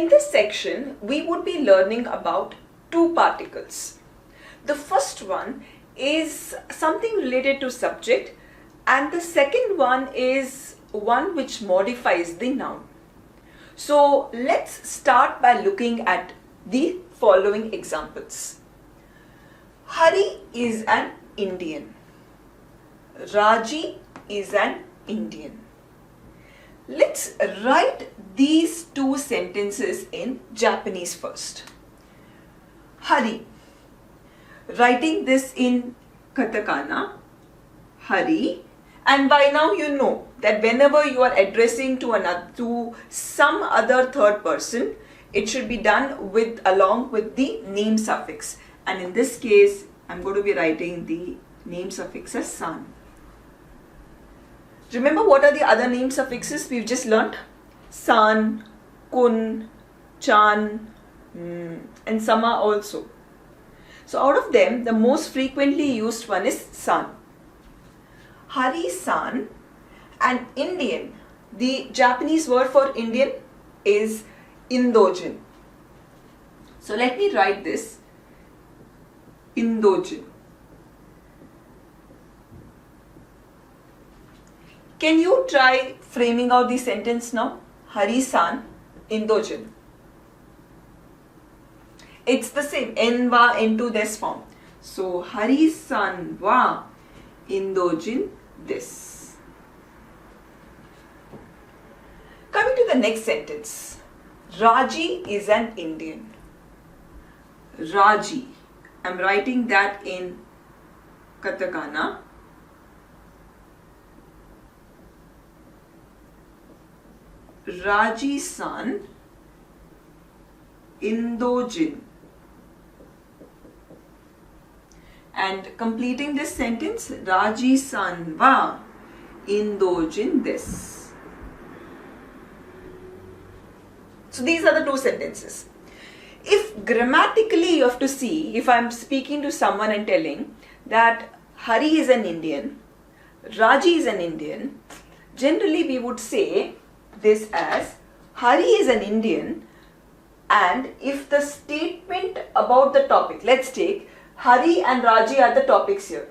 In this section, we would be learning about two particles. The first one is something related to subject, and the second one is one which modifies the noun. So let's start by looking at the following examples. Hari is an Indian. Raji is an Indian. Let's write these two sentences in Japanese first. Hari. Writing this in katakana, Hari, and by now you know that whenever you are addressing to some other third person, it should be done along with the name suffix, and in this case I'm going to be writing the name suffix as san. Remember what are the other name suffixes we've just learnt? San, kun, chan, and sama also. So out of them, the most frequently used one is san. Hari-san, and Indian. The Japanese word for Indian is Indojin. So let me write this. Indojin. Can you try framing out the sentence now? Hari-san, Indojin. It's the same, N wa into this form. So Hari-san wa Indojin this. Coming to the next sentence. Raji is an Indian. Raji. I'm writing that in katakana. Raji-san Indojin. And completing this sentence, Raji-san wa Indojin this. So these are the two sentences. If grammatically you have to see, if I'm speaking to someone and telling that Hari is an Indian, Raji is an Indian, generally we would say this as Hari is an Indian, and if the statement about the topic, let's take Hari and Raji are the topics here.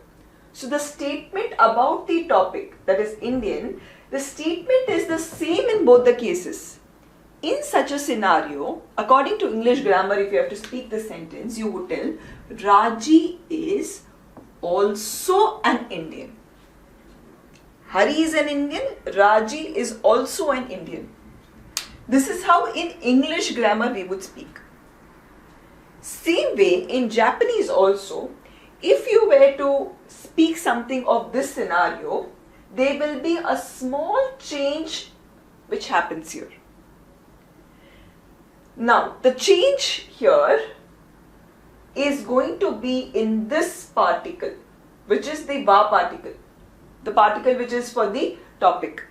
So the statement about the topic, that is Indian, the statement is the same in both the cases. In such a scenario, according to English grammar, if you have to speak the sentence, you would tell Raji is also an Indian. Hari is an Indian, Raji is also an Indian. This is how in English grammar we would speak. Same way in Japanese also, if you were to speak something of this scenario, there will be a small change which happens here. Now, the change here is going to be in this particle, which is the va particle, the particle which is for the topic.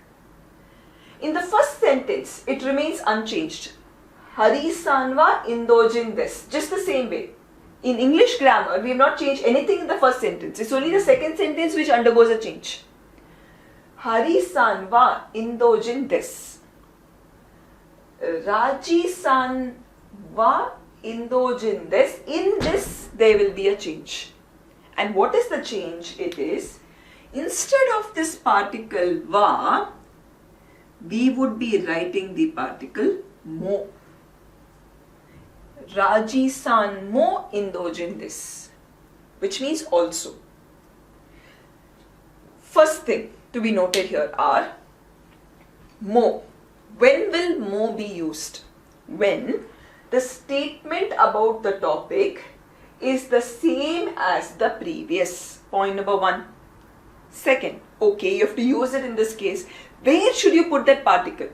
In the first sentence, it remains unchanged. Hari-san wa Indojin this. Just the same way. In English grammar, we have not changed anything in the first sentence. It's only the second sentence which undergoes a change. Hari-san wa Indojin this. Raji-san wa Indojin this. In this, there will be a change. And what is the change? It is, instead of this particle wa, we would be writing the particle mo. Raji-san mo Indojin this, which means also. First thing to be noted here are mo. When will mo be used? When the statement about the topic is the same as the previous. Point number one. Second, okay, you have to use it in this case. Where should you put that particle?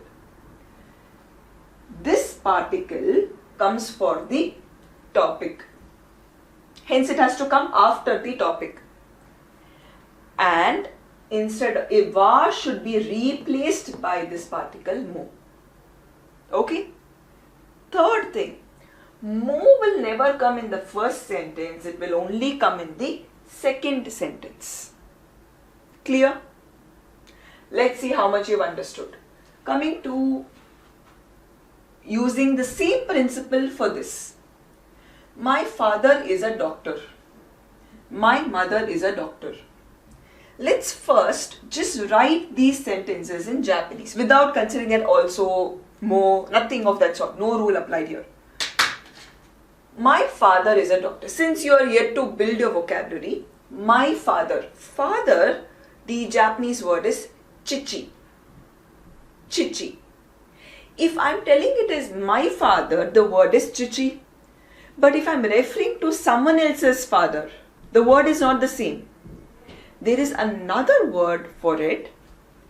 This particle comes for the topic. Hence it has to come after the topic. And instead, a va should be replaced by this particle mo. Okay? Third thing, mo will never come in the first sentence, it will only come in the second sentence. Clear? Let's see how much you've understood. Coming to using the same principle for this. My father is a doctor. My mother is a doctor. Let's first just write these sentences in Japanese without considering that also, mo, nothing of that sort. No rule applied here. My father is a doctor. Since you are yet to build your vocabulary, my father. Father, the Japanese word is chichi. Chichi. If I am telling it is my father, the word is chichi. But if I am referring to someone else's father, the word is not the same. There is another word for it.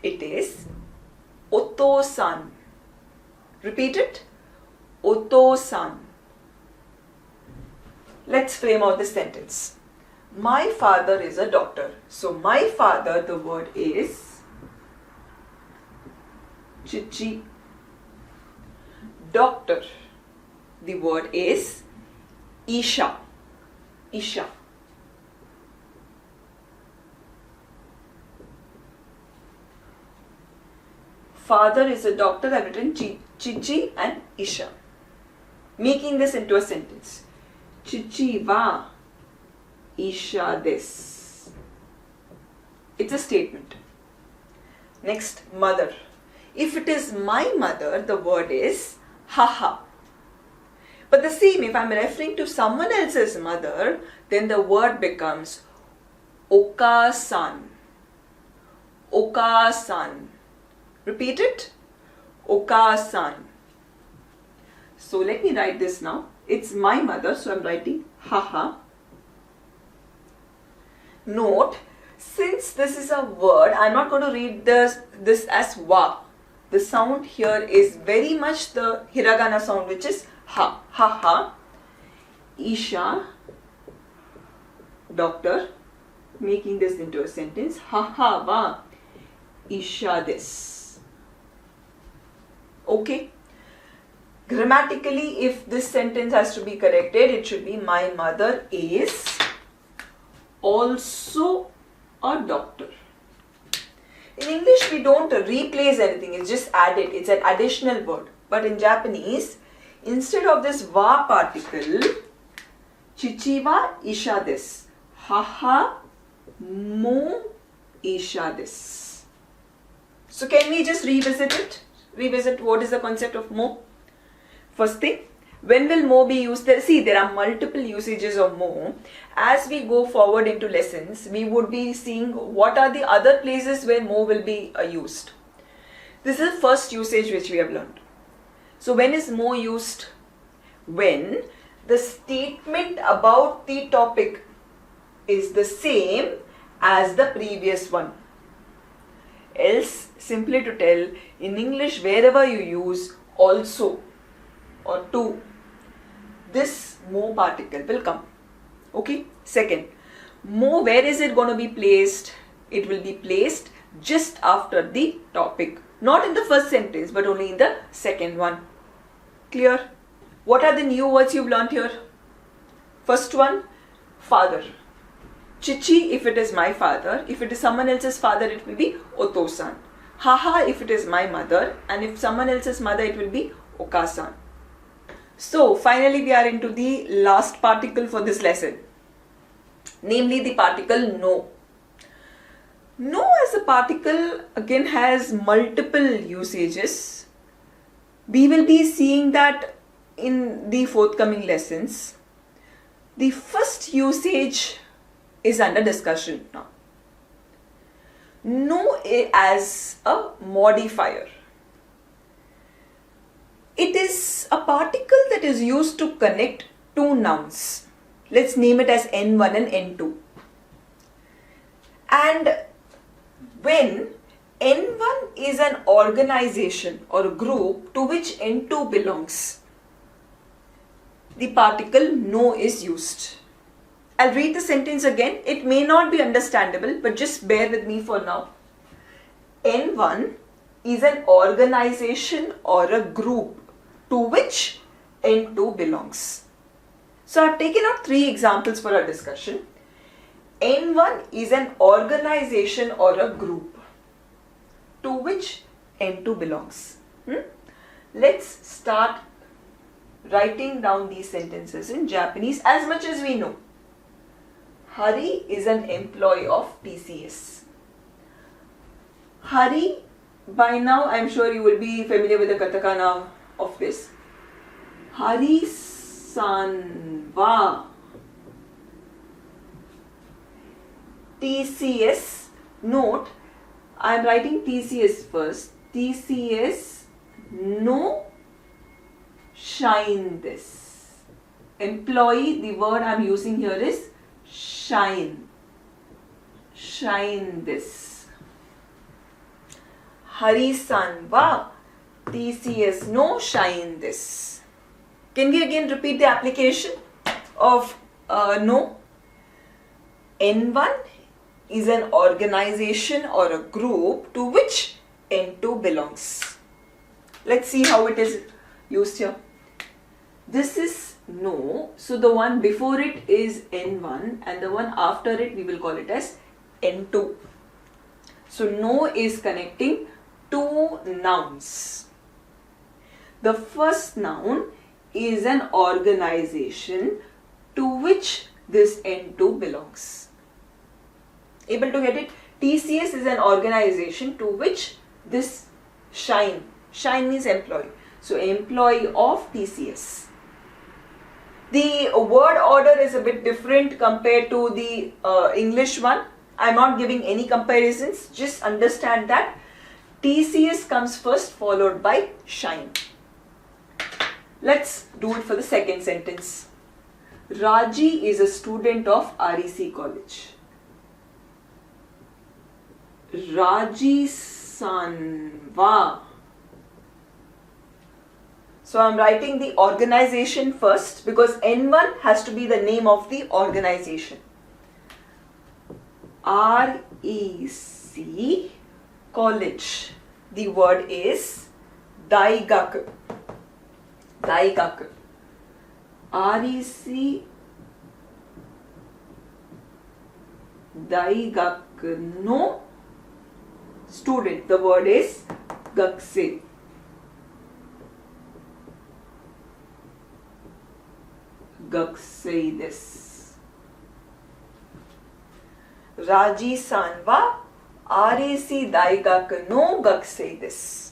It is oto-san. Repeat it. Oto-san. Let's frame out this sentence. My father is a doctor. So my father, the word is chichi. Doctor, the word is isha. Isha. Father is a doctor. I've written chichi and isha. Making this into a sentence. Chichi wa isha desu. It's a statement. Next, mother. If it is my mother, the word is haha. But the same, if I'm referring to someone else's mother, then the word becomes oka-san. Oka-san. Repeat it. Oka-san. So let me write this now. It's my mother, so I'm writing haha. Note, since this is a word, I'm not going to read this as wa. The sound here is very much the hiragana sound, which is ha. Ha. Isha, doctor, making this into a sentence. Haha wa isha desu. Okay. Grammatically, if this sentence has to be corrected, it should be my mother is also a doctor. In English, we don't replace anything, it's just added. It's an additional word. But in Japanese, instead of this wa particle, chichi wa isha desu. Haha mo isha desu. So can we just revisit it? Revisit what is the concept of mo? First thing, when will mo be used? There are multiple usages of mo. As we go forward into lessons, we would be seeing what are the other places where mo will be used. This is the first usage which we have learned. So when is mo used? When the statement about the topic is the same as the previous one. Else, simply to tell, in English, wherever you use also or to, this mo particle will come. Okay. Second, mo, where is it going to be placed? It will be placed just after the topic. Not in the first sentence, but only in the second one. Clear? What are the new words you've learnt here? First one, father. Chichi, if it is my father. If it is someone else's father, it will be oto-san. Haha, if it is my mother. And if someone else's mother, it will be oka-san. So, finally we are into the last particle for this lesson. Namely the particle no. No as a particle again has multiple usages. We will be seeing that in the forthcoming lessons. The first usage is under discussion now. No as a modifier. It is a particle that is used to connect two nouns. Let's name it as N1 and N2. And when N1 is an organization or a group to which N2 belongs, the particle no is used. I'll read the sentence again. It may not be understandable, but just bear with me for now. N1 is an organization or a group to which N2 belongs. So I've taken out 3 examples for our discussion. N1 is an organization or a group to which N2 belongs. Let's start writing down these sentences in Japanese as much as we know. Hari is an employee of TCS. Hari, by now I'm sure you will be familiar with the katakana of this. Hari-san wa TCS. Note, I am writing TCS first. TCS no shine this. Employee, the word I am using here is shine. Shine this. Hari-san wa TCS no shine this. Can we again repeat the application of no? N1 is an organization or a group to which N2 belongs. Let's see how it is used here. This is no, so the one before it is N1 and the one after it we will call it as N2. So no is connecting two nouns. The first noun is an organization to which this N2 belongs. Able to get it? TCS is an organization to which this shine means employee. So employee of TCS. The word order is a bit different compared to the English one. I'm not giving any comparisons. Just understand that TCS comes first, followed by shine. Let's do it for the second sentence. Raji is a student of REC College. Raji-san wa. So I'm writing the organization first because N1 has to be the name of the organization. REC College. The word is Daigaku. Daigaku. REC Daigaku no student. The word is Gakusei. Gakusei desu. Raji-san wa REC Daigaku no Gakusei desu.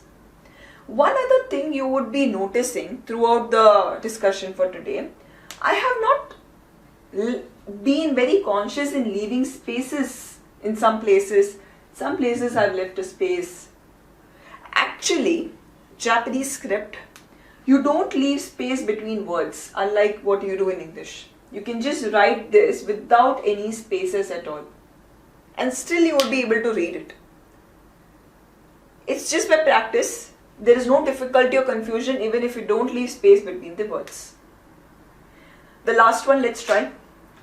One other thing you would be noticing throughout the discussion for today, I have not been very conscious in leaving spaces in some places. Some places I've left a space. Actually, Japanese script, you don't leave space between words, unlike what you do in English. You can just write this without any spaces at all. And still you will be able to read it. It's just by practice. There is no difficulty or confusion even if you don't leave space between the words. The last one, let's try.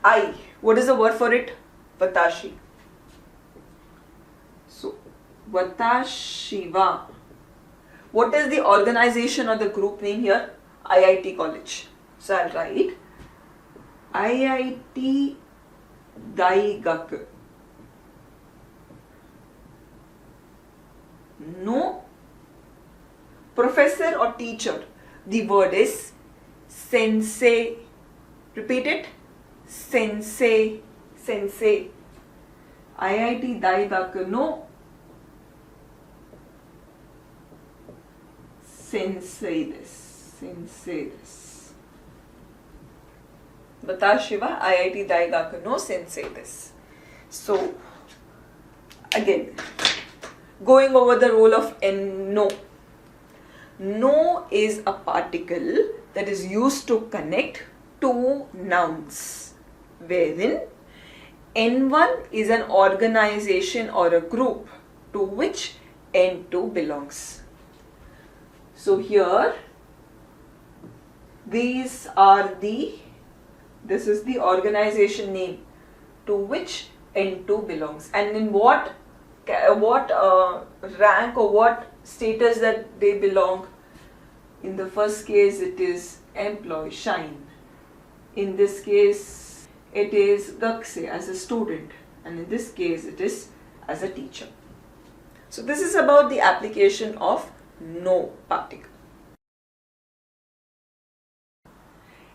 I. What is the word for it? Watashi. So, watashi wa. What is the organization or the group name here? IIT College. So, I'll write IIT Daigaku no professor or teacher. The word is sensei. Repeat it. Sensei. Sensei. IIT Daigaku no sensei desu. Sensei desu. Watashi wa IIT Daigaku no sensei desu. So, again, going over the role of no. No is a particle that is used to connect two nouns, wherein N1 is an organization or a group to which N2 belongs. So here, this is the organization name to which N2 belongs, and in what rank or what status that they belong. In the first case it is employee, shine. In this case it is gakusei, as a student, and in this case it is as a teacher. So this is about the application of no particle.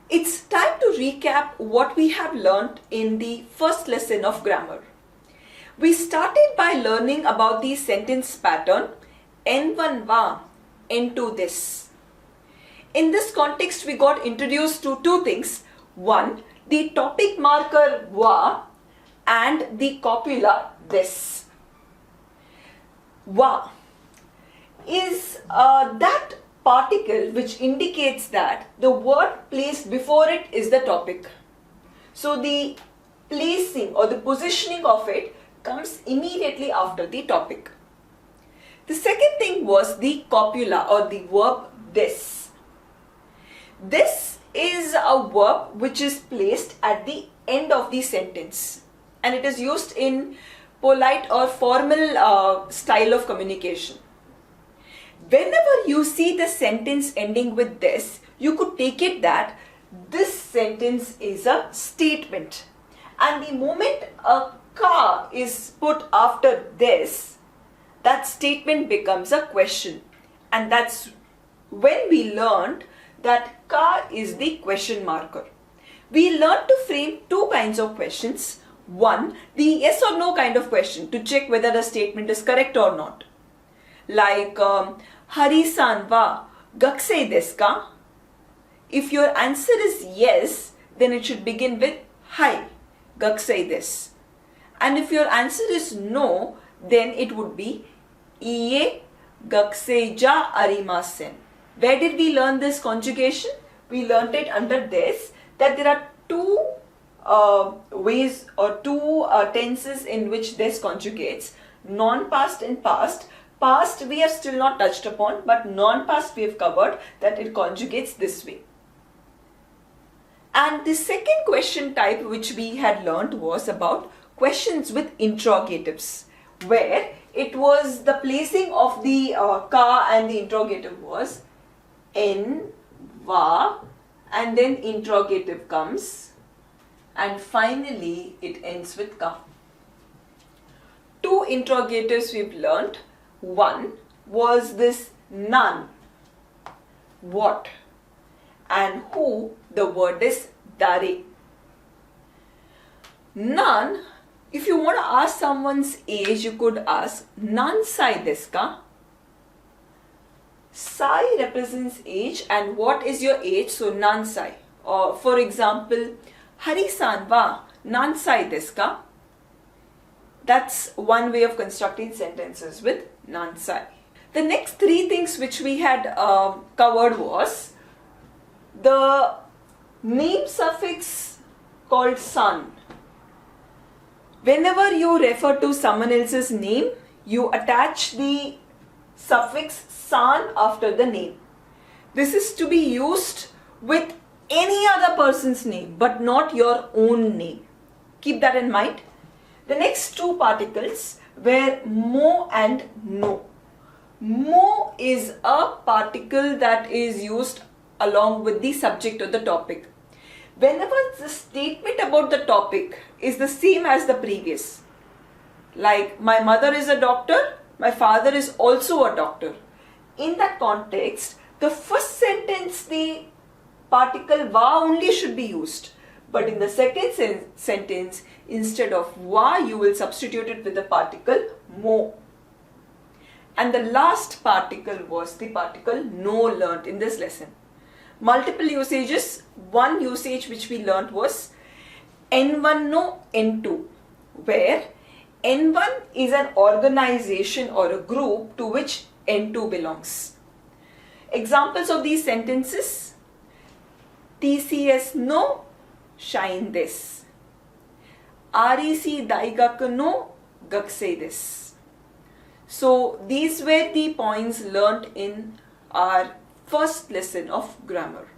It's time to recap what we have learnt in the first lesson of grammar. We started by learning about the sentence pattern N1 wa, N2 this. In this context, we got introduced to two things. One, the topic marker wa and the copula this. Wa is that particle which indicates that the word placed before it is the topic. So the placing or the positioning of it comes immediately after the topic. The second thing was the copula or the verb this. This is a verb which is placed at the end of the sentence, and it is used in polite or formal style of communication. Whenever you see the sentence ending with this, you could take it that this sentence is a statement. And the moment a ka is put after this, that statement becomes a question. And that's when we learned that ka is the question marker. We learned to frame two kinds of questions. One, the yes or no kind of question to check whether the statement is correct or not. Like, Hari-san wa gakusei desu ka? If your answer is yes, then it should begin with Hai, gakusei desu. And if your answer is no, then it would be Iie, gakusei ja arimasen. Where did we learn this conjugation? We learned it under this, that there are two ways or two tenses in which this conjugates. Non-past and past. Past we have still not touched upon, but non-past we have covered that it conjugates this way. And the second question type which we had learnt was about questions with interrogatives, where it was the placing of the ka and the interrogative was N, va, and then interrogative comes, and finally it ends with ka. Two interrogatives we've learnt. One was this none, what, and who, the word is dare. None, if you want to ask someone's age, you could ask nan sai desu ka? Sai represents age, and what is your age? So nan sai. Or for example, Hari-san wa nan sai desu ka? That's one way of constructing sentences with nan sai. The next three things which we had covered was the name suffix called san. Whenever you refer to someone else's name, you attach the suffix san after the name. This is to be used with any other person's name, but not your own name. Keep that in mind. The next two particles were mo and no. Mo is a particle that is used along with the subject or the topic. Whenever the statement about the topic is the same as the previous, like my mother is a doctor, my father is also a doctor. In that context, the first sentence, the particle va only should be used. But in the second sentence, instead of wa, you will substitute it with the particle mo. And the last particle was the particle no learnt in this lesson. Multiple usages. One usage which we learnt was N1 no N2, where N1 is an organization or a group to which N2 belongs. Examples of these sentences: TCS no shine this. REC Daigaku no gakusei desu. So these were the points learnt in our first lesson of grammar.